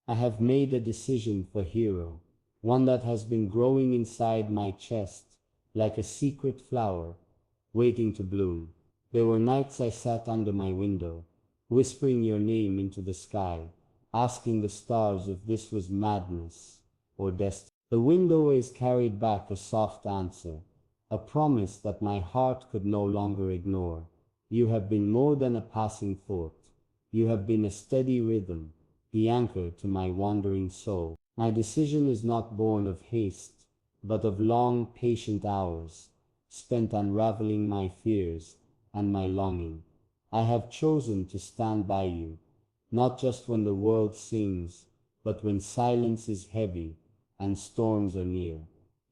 I have made a decision for hero, one that has been growing inside my chest, like a secret flower, waiting to bloom. There were nights I sat under my window, whispering your name into the sky, asking the stars if this was madness or destiny. The wind always carried back a soft answer, a promise that my heart could no longer ignore. You have been more than a passing thought. You have been a steady rhythm, the anchor to my wandering soul. My decision is not born of haste, but of long, patient hours, spent unraveling my fears and my longing. I have chosen to stand by you, not just when the world sings, but when silence is heavy and storms are near.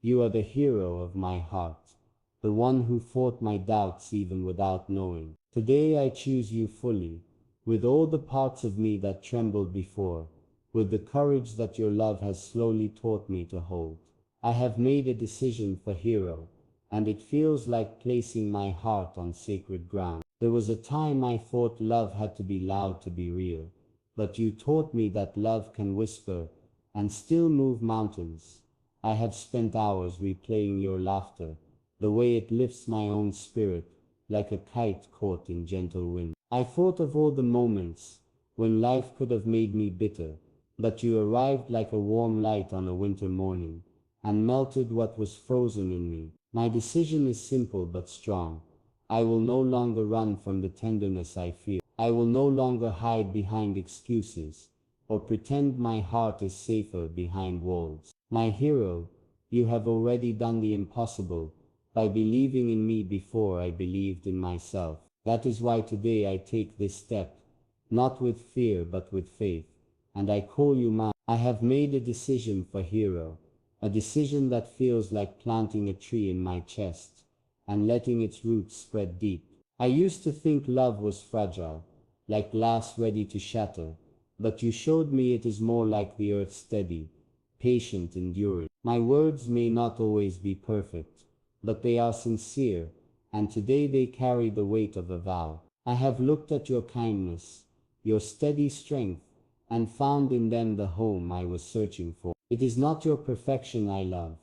You are the hero of my heart, the one who fought my doubts even without knowing. Today I choose you fully, with all the parts of me that trembled before, with the courage that your love has slowly taught me to hold. I have made a decision for hero, and it feels like placing my heart on sacred ground. There was a time I thought love had to be loud to be real, but you taught me that love can whisper and still move mountains. I have spent hours replaying your laughter, the way it lifts my own spirit, like a kite caught in gentle wind. I thought of all the moments when life could have made me bitter, but you arrived like a warm light on a winter morning, and melted what was frozen in me. My decision is simple but strong. I will no longer run from the tenderness I feel. I will no longer hide behind excuses, or pretend my heart is safer behind walls. My hero, you have already done the impossible, by believing in me before I believed in myself. That is why today I take this step, not with fear but with faith, and I call you mine. I have made a decision for hero, a decision that feels like planting a tree in my chest, and letting its roots spread deep. I used to think love was fragile, like glass ready to shatter, but you showed me it is more like the earth, steady, patient, enduring. My words may not always be perfect, but they are sincere, and today they carry the weight of a vow. I have looked at your kindness, your steady strength, and found in them the home I was searching for. It is not your perfection I love,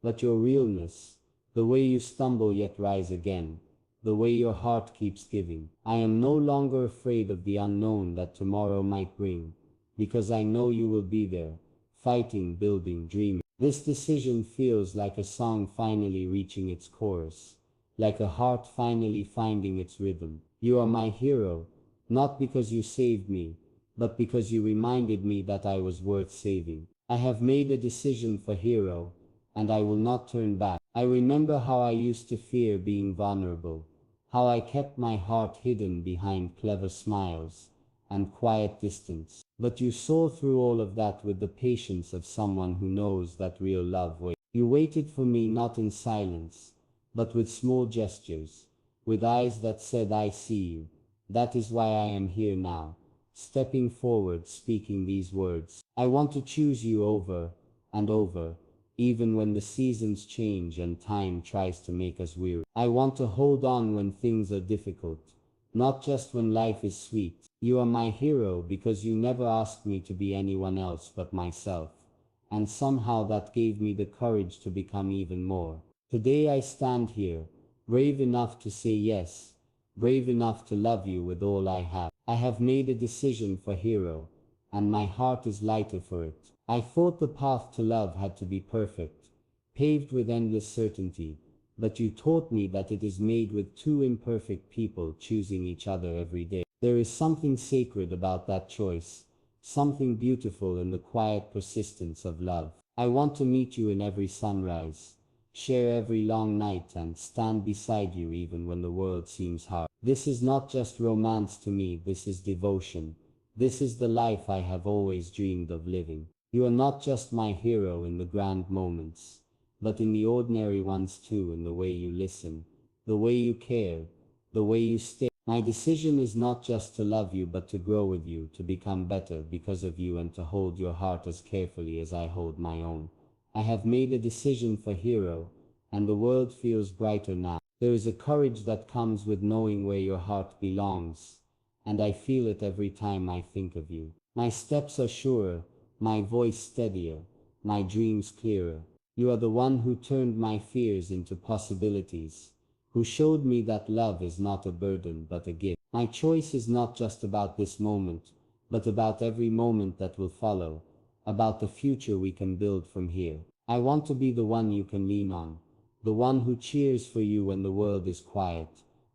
but your realness, the way you stumble yet rise again, the way your heart keeps giving. I am no longer afraid of the unknown that tomorrow might bring, because I know you will be there, fighting, building, dreaming. This decision feels like a song finally reaching its chorus, like a heart finally finding its rhythm. You are my hero, not because you saved me, but because you reminded me that I was worth saving. I have made a decision for hero, and I will not turn back. I remember how I used to fear being vulnerable, how I kept my heart hidden behind clever smiles and quiet distance. But you saw through all of that with the patience of someone who knows that real love waits. You waited for me not in silence, but with small gestures, with eyes that said, I see you. That is why I am here now, stepping forward, speaking these words. I want to choose you over and over, even when the seasons change and time tries to make us weary. I want to hold on when things are difficult, not just when life is sweet. You are my hero because you never asked me to be anyone else but myself, and somehow that gave me the courage to become even more. Today I stand here, brave enough to say yes, brave enough to love you with all I have. I have made a decision for hero, and my heart is lighter for it. I thought the path to love had to be perfect, paved with endless certainty, but you taught me that it is made with two imperfect people choosing each other every day. There is something sacred about that choice, something beautiful in the quiet persistence of love. I want to meet you in every sunrise, share every long night, and stand beside you even when the world seems hard. This is not just romance to me, this is devotion. This is the life I have always dreamed of living. You are not just my hero in the grand moments, but in the ordinary ones too, in the way you listen, the way you care, the way you stay. My decision is not just to love you but to grow with you, to become better because of you, and to hold your heart as carefully as I hold my own. I have made a decision for hero, and the world feels brighter now. There is a courage that comes with knowing where your heart belongs, and I feel it every time I think of you. My steps are surer, my voice steadier, my dreams clearer. You are the one who turned my fears into possibilities, who showed me that love is not a burden but a gift. My choice is not just about this moment, but about every moment that will follow, about the future we can build from here. I want to be the one you can lean on, the one who cheers for you when the world is quiet,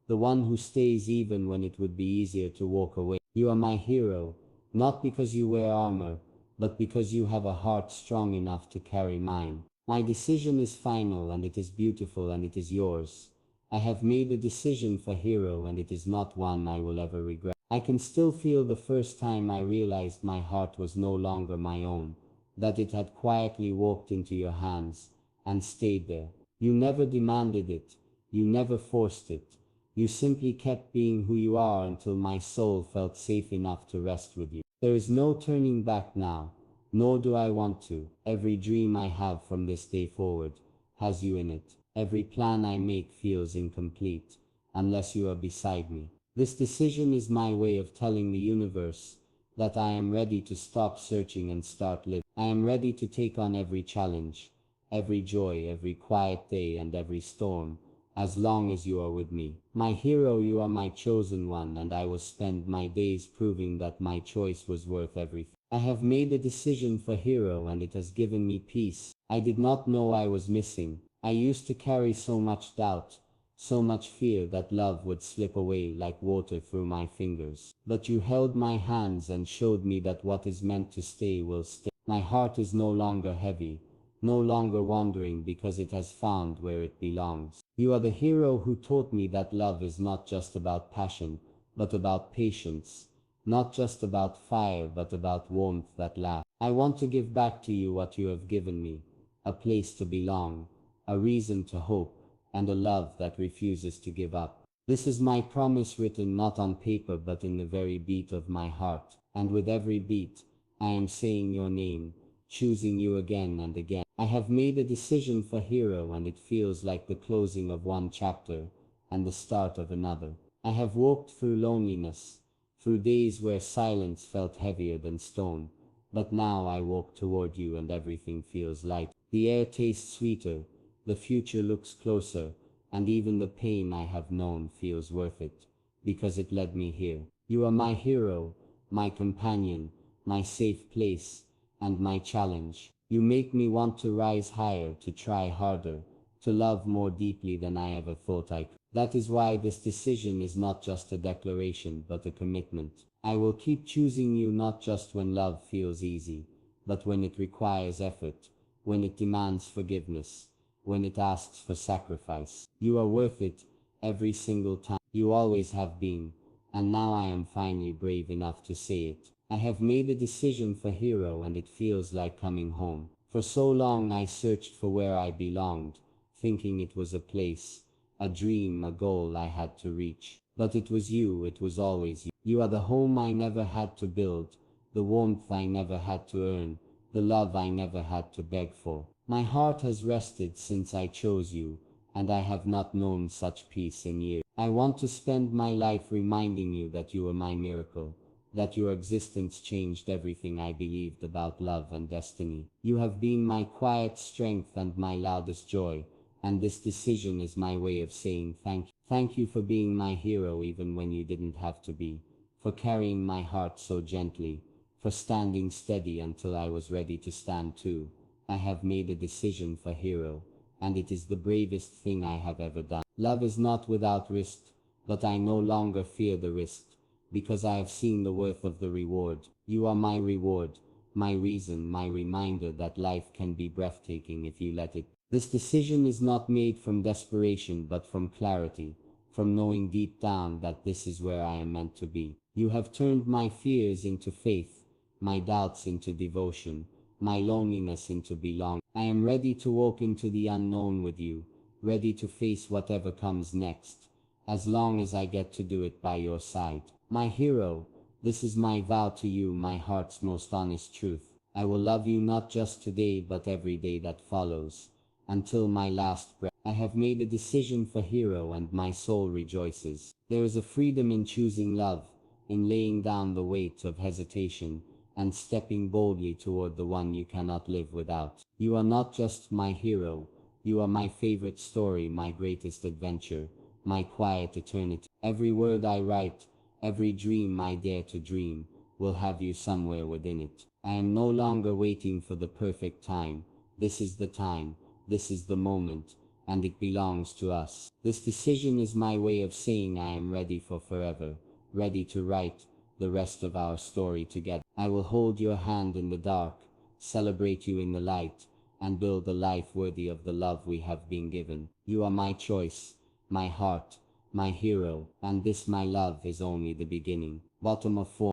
the one who stays even when it would be easier to walk away. You are my hero, not because you wear armor, but because you have a heart strong enough to carry mine. My decision is final and it is beautiful and it is yours. I have made a decision for Hero and it is not one I will ever regret. I can still feel the first time I realized my heart was no longer my own, that it had quietly walked into your hands and stayed there. You never demanded it, you never forced it. You simply kept being who you are until my soul felt safe enough to rest with you. There is no turning back now, nor do I want to. Every dream I have from this day forward has you in it. Every plan I make feels incomplete unless you are beside me. This decision is my way of telling the universe that I am ready to stop searching and start living. I am ready to take on every challenge, every joy, every quiet day, and every storm, as long as you are with me. My hero, you are my chosen one, and I will spend my days proving that my choice was worth everything. I have made a decision for Hero and it has given me peace I did not know I was missing. I used to carry so much doubt, so much fear that love would slip away like water through my fingers. But you held my hands and showed me that what is meant to stay will stay. My heart is no longer heavy, no longer wandering because it has found where it belongs. You are the hero who taught me that love is not just about passion, but about patience. Not just about fire, but about warmth that lasts. I want to give back to you what you have given me, a place to belong, a reason to hope, and a love that refuses to give up. This is my promise written not on paper but in the very beat of my heart, and with every beat, I am saying your name, choosing you again and again. I have made a decision for Hero and it feels like the closing of one chapter and the start of another. I have walked through loneliness, through days where silence felt heavier than stone, but now I walk toward you and everything feels light. The air tastes sweeter, the future looks closer, and even the pain I have known feels worth it, because it led me here. You are my hero, my companion, my safe place, and my challenge. You make me want to rise higher, to try harder, to love more deeply than I ever thought I could. That is why this decision is not just a declaration but a commitment. I will keep choosing you not just when love feels easy, but when it requires effort, when it demands forgiveness, when it asks for sacrifice. You are worth it, every single time. You always have been, and now I am finally brave enough to say it. I have made a decision for Hero and it feels like coming home. For so long I searched for where I belonged, thinking it was a place, a dream, a goal I had to reach. But it was you, it was always you. You are the home I never had to build, the warmth I never had to earn, the love I never had to beg for. My heart has rested since I chose you, and I have not known such peace in years. I want to spend my life reminding you that you are my miracle, that your existence changed everything I believed about love and destiny. You have been my quiet strength and my loudest joy, and this decision is my way of saying thank you. Thank you for being my hero even when you didn't have to be, for carrying my heart so gently, for standing steady until I was ready to stand too. I have made a decision for Hero, and it is the bravest thing I have ever done. Love is not without risk, but I no longer fear the risk, because I have seen the worth of the reward. You are my reward, my reason, my reminder that life can be breathtaking if you let it. This decision is not made from desperation but from clarity, from knowing deep down that this is where I am meant to be. You have turned my fears into faith, my doubts into devotion, my loneliness into belonging. I am ready to walk into the unknown with you, ready to face whatever comes next, as long as I get to do it by your side. My hero, this is my vow to you, my heart's most honest truth. I will love you not just today but every day that follows, until my last breath. I have made a decision for Hero and my soul rejoices. There is a freedom in choosing love, in laying down the weight of hesitation, and stepping boldly toward the one you cannot live without. You are not just my hero, you are my favorite story, my greatest adventure, my quiet eternity. Every word I write, every dream I dare to dream, will have you somewhere within it. I am no longer waiting for the perfect time. This is the time, this is the moment, and it belongs to us. This decision is my way of saying I am ready for forever, ready to write the rest of our story together. I will hold your hand in the dark, celebrate you in the light, and build a life worthy of the love we have been given. You are my choice, my heart, my hero, and this, my love, is only the beginning. Bottom of 4.